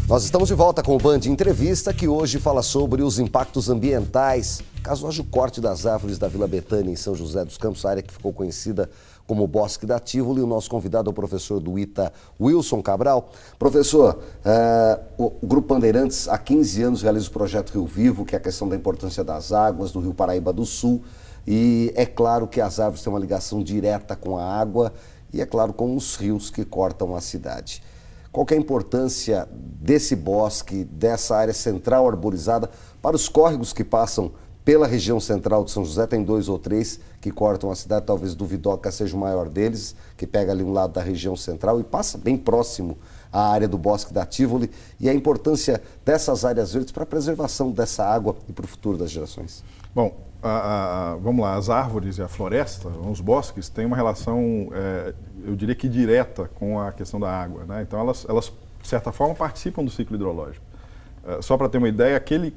Nós estamos de volta com o Band Entrevista, que hoje fala sobre os impactos ambientais caso haja o corte das árvores da Vila Betânia, em São José dos Campos, área que ficou conhecida como Bosque da Tívoli. E o nosso convidado é o professor do ITA, Wilson Cabral. Professor, o Grupo Bandeirantes há 15 anos realiza o projeto Rio Vivo, que é a questão da importância das águas do Rio Paraíba do Sul. E é claro que as árvores têm uma ligação direta com a água e, é claro, com os rios que cortam a cidade. Qual que é a importância desse bosque, dessa área central arborizada para os córregos que passam pela região central de São José? Tem 2 ou 3 que cortam a cidade, talvez do Vidoca seja o maior deles, que pega ali um lado da região central e passa bem próximo à área do Bosque da Tívoli, e a importância dessas áreas verdes para a preservação dessa água e para o futuro das gerações. Bom, vamos lá, as árvores e a floresta, os bosques, têm uma relação, eu diria que direta com a questão da água, né? Então elas, de certa forma, participam do ciclo hidrológico. Só para ter uma ideia, aquele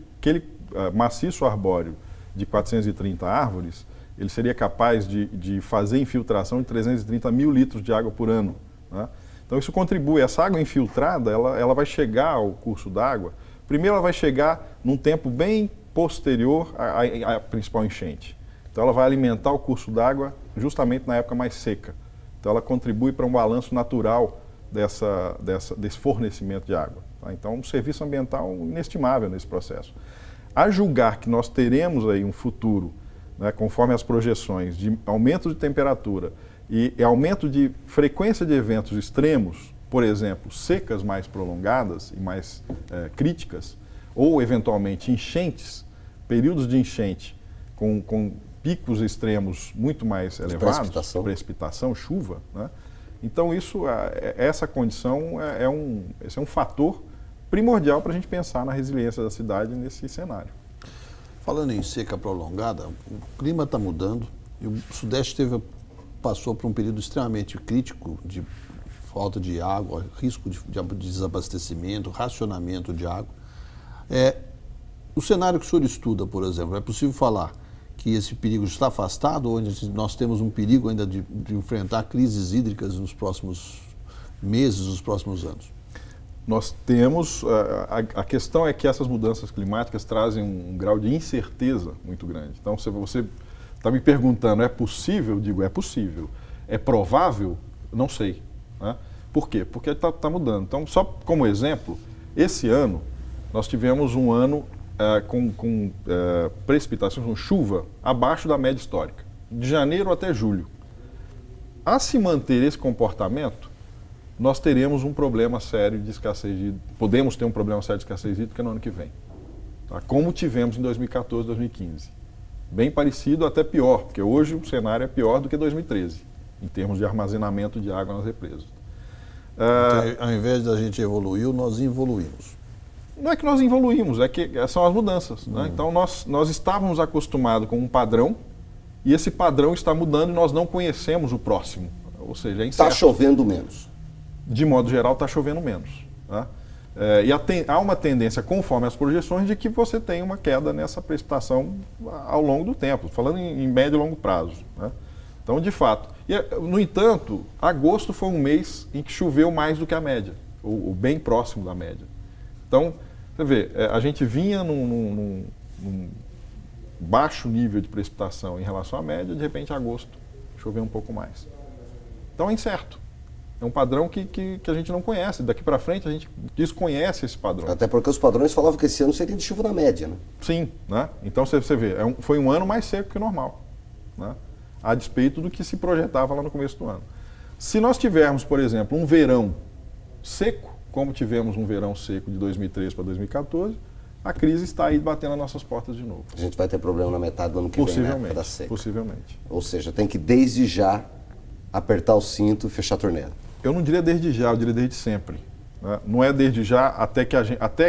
maciço arbóreo de 430 árvores, ele seria capaz de fazer infiltração de 330 mil litros de água por ano, né? Então isso contribui, essa água infiltrada, ela vai chegar ao curso d'água, primeiro ela vai chegar num tempo bem posterior à principal enchente. Então ela vai alimentar o curso d'água justamente na época mais seca. Então ela contribui para um balanço natural desse fornecimento de água, tá? Então um serviço ambiental inestimável nesse processo. A julgar que nós teremos aí um futuro, né, conforme as projeções, de aumento de temperatura e aumento de frequência de eventos extremos, por exemplo, secas mais prolongadas e mais críticas, ou eventualmente enchentes, períodos de enchente com picos extremos muito mais elevados, precipitação, chuva, né? Então essa condição esse é um fator primordial para a gente pensar na resiliência da cidade nesse cenário. Falando em seca prolongada, o clima está mudando e o Sudeste passou por um período extremamente crítico de falta de água, risco de desabastecimento, racionamento de água. O cenário que o senhor estuda, por exemplo, é possível falar que esse perigo está afastado ou nós temos um perigo ainda de enfrentar crises hídricas nos próximos meses, nos próximos anos? Nós temos, a questão é que essas mudanças climáticas trazem um grau de incerteza muito grande. Então, se você está me perguntando, é possível? Eu digo, é possível. É provável? Não sei, né? Por quê? Porque está mudando. Então, só como exemplo, esse ano nós tivemos um ano com precipitações, com chuva abaixo da média histórica, de janeiro até julho. A se manter esse comportamento, nós teremos um problema sério de escassez podemos ter um problema sério de escassez hídrica no ano que vem, tá? Como tivemos em 2014, 2015. Bem parecido, até pior, porque hoje o cenário é pior do que 2013, em termos de armazenamento de água nas represas. Então, ao invés da gente evoluir, nós involuímos. Não é que nós evoluímos, é que são as mudanças, né? Então nós estávamos acostumados com um padrão e esse padrão está mudando e nós não conhecemos o próximo. Ou seja, é incerto. Está chovendo menos. De modo geral, está chovendo menos, tá? E há uma tendência, conforme as projeções, de que você tenha uma queda nessa precipitação ao longo do tempo, falando em médio e longo prazo, né? Então, de fato. No entanto, agosto foi um mês em que choveu mais do que a média, ou bem próximo da média. Então, você vê, a gente vinha num baixo nível de precipitação em relação à média, de repente, em agosto, choveu um pouco mais. Então, é incerto. É um padrão que a gente não conhece. Daqui para frente, a gente desconhece esse padrão. Até porque os padrões falavam que esse ano seria de chuva na média, né? Sim, né? Então, você vê, foi um ano mais seco que o normal, né? A despeito do que se projetava lá no começo do ano. Se nós tivermos, por exemplo, um verão seco, como tivemos um verão seco de 2013 para 2014, a crise está aí batendo nas nossas portas de novo. A gente vai ter problema na metade do ano que vem, né? Da seca. Possivelmente. Ou seja, tem que desde já apertar o cinto e fechar a torneira. Eu não diria desde já, eu diria desde sempre, né? Não é desde já até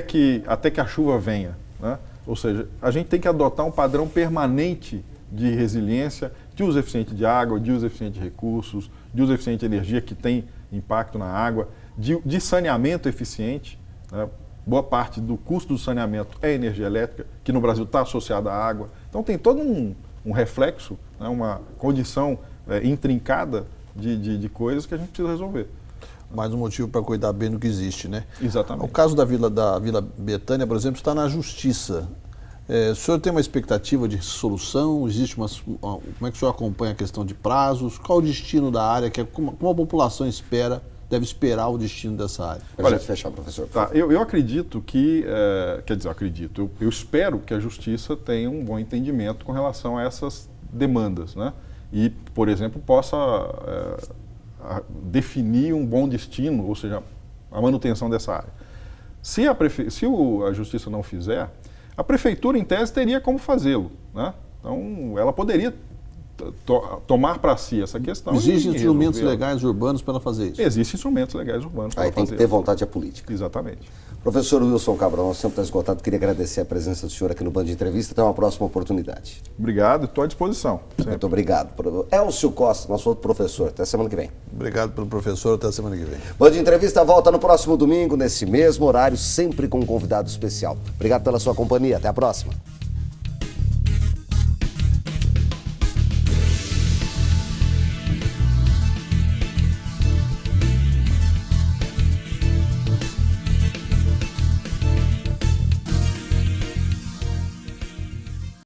que a chuva venha, né? Ou seja, a gente tem que adotar um padrão permanente de resiliência, de uso eficiente de água, de uso eficiente de recursos, de uso eficiente de energia que tem impacto na água, de saneamento eficiente, né? Boa parte do custo do saneamento é energia elétrica, que no Brasil está associada à água. Então tem todo um reflexo, né? Uma condição intrincada de coisas que a gente precisa resolver. mais um motivo para cuidar bem do que existe, né? Exatamente. O caso da Vila Betânia, por exemplo, está na justiça. O senhor tem uma expectativa de solução? Existe como é que o senhor acompanha a questão de prazos? Qual o destino da área? Como a população deve esperar o destino dessa área? Para a gente fechar, professor. Tá, eu acredito que, eu espero que a justiça tenha um bom entendimento com relação a essas demandas, né? E, por exemplo, possa definir um bom destino, ou seja, a manutenção dessa área. Se a justiça não fizer, a prefeitura, em tese, teria como fazê-lo, né? Então, ela poderia tomar para si essa questão. Existem instrumentos legais urbanos para fazer isso? Existem instrumentos legais urbanos para Aí tem que ter vontade política. Exatamente. Professor Wilson Cabral, nosso tempo está esgotado. Queria agradecer a presença do senhor aqui no Band Entrevista. Até uma próxima oportunidade. Obrigado, estou à disposição. Muito obrigado. Elcio Costa, nosso outro professor. Até semana que vem. Obrigado pelo professor, até a semana que vem. Band Entrevista volta no próximo domingo, nesse mesmo horário, sempre com um convidado especial. Obrigado pela sua companhia. Até a próxima.